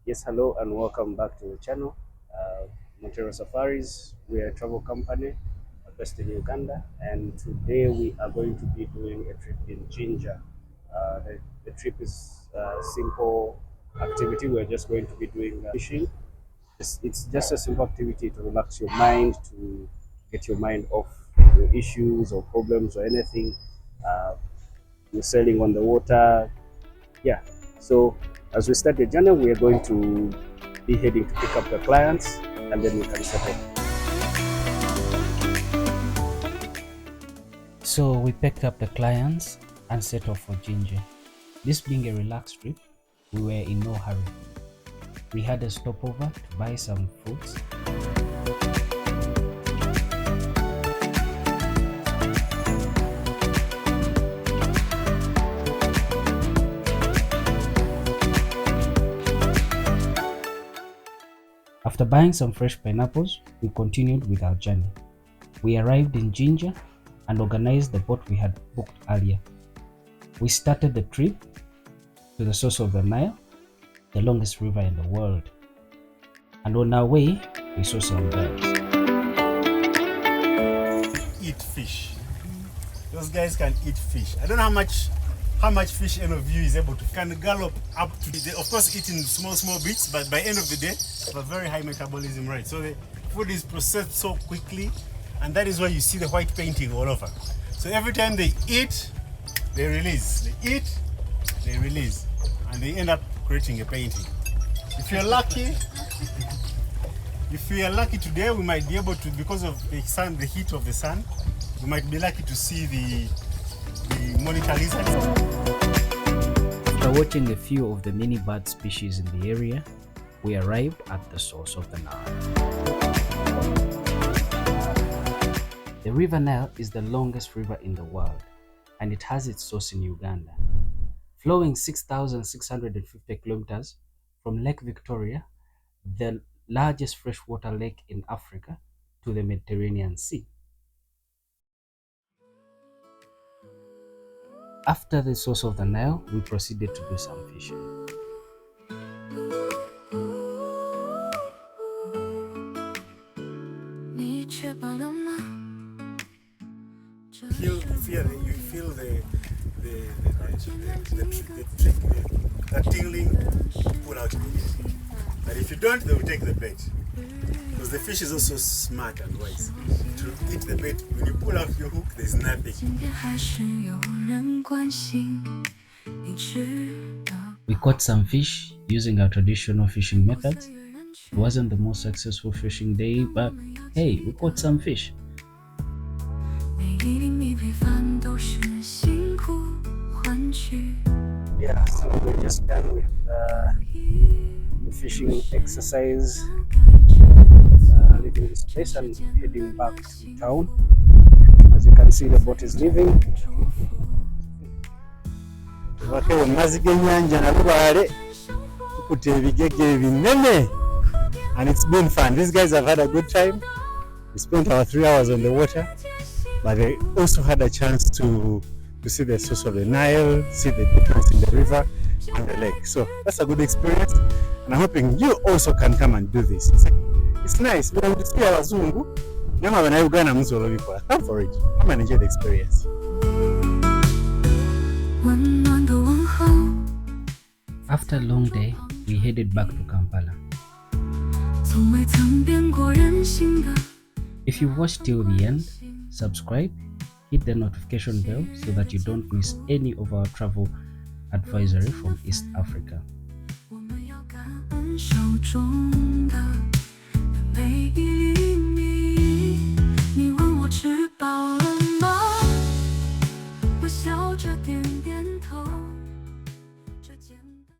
Yes, hello and welcome back to the channel. Montero Safaris, we are a travel company based in Uganda, and today we are going to be doing a trip in Jinja. The trip is a simple activity. We're just going to be doing fishing. It's just a simple activity to relax your mind, to get your mind off your issues or problems or anything. Uh, you're sailing on the water, yeah. So as we start the journey, we are going to be heading to pick up the clients, and then we can set off. So we picked up the clients and set off for Jinja. This being a relaxed trip, we were in no hurry. We had a stopover to buy some foods. After buying some fresh pineapples, we continued with our journey. We arrived in Jinja and organized the boat we had booked earlier. We started the trip to the source of the Nile, the longest river in the world. And on our way, we saw some birds. Eat fish. Those guys can eat fish. I don't know how much fish any of you is able to can gallop up to the, of course eat in small bits, but by end of the day have a very high metabolism rate. So the food is processed so quickly, and that is why you see the white painting all over. So every time they eat, they release. They eat, they release, and they end up creating a painting. If you're lucky, if we are lucky today, we might be able to, because of the sun, the heat of the sun, we might be lucky to see the monitor lizard. After watching a few of the many bird species in the area, we arrived at the source of the Nile. The River Nile is the longest river in the world, and it has its source in Uganda. Flowing 6,650 kilometers from Lake Victoria, the largest freshwater lake in Africa, to the Mediterranean Sea. After the source of the Nile, we proceeded to do some fishing. You feel the tingling, pull out immediately. But if you don't, they will take the bait. Because the fish is also smart and wise. To eat the bait, when you pull out your hook, there's nothing. We caught some fish using our traditional fishing methods. It wasn't the most successful fishing day, but hey, we caught some fish. Yeah, so we're just done with the fishing exercise, leaving this place and heading back to town. As you can see, the boat is leaving. And it's been fun. These guys have had a good time. We spent our 3 hours on the water, but they also had a chance to see the source of the Nile, see the difference in the river and the lake. So that's a good experience, and I'm hoping you also can come and do this. It's nice. When you see our Zungu, come for it. Come and enjoy the experience. After a long day, we headed back to Kampala. If you watched till the end, subscribe, hit the notification bell so that you don't miss any of our travel advisory from East Africa.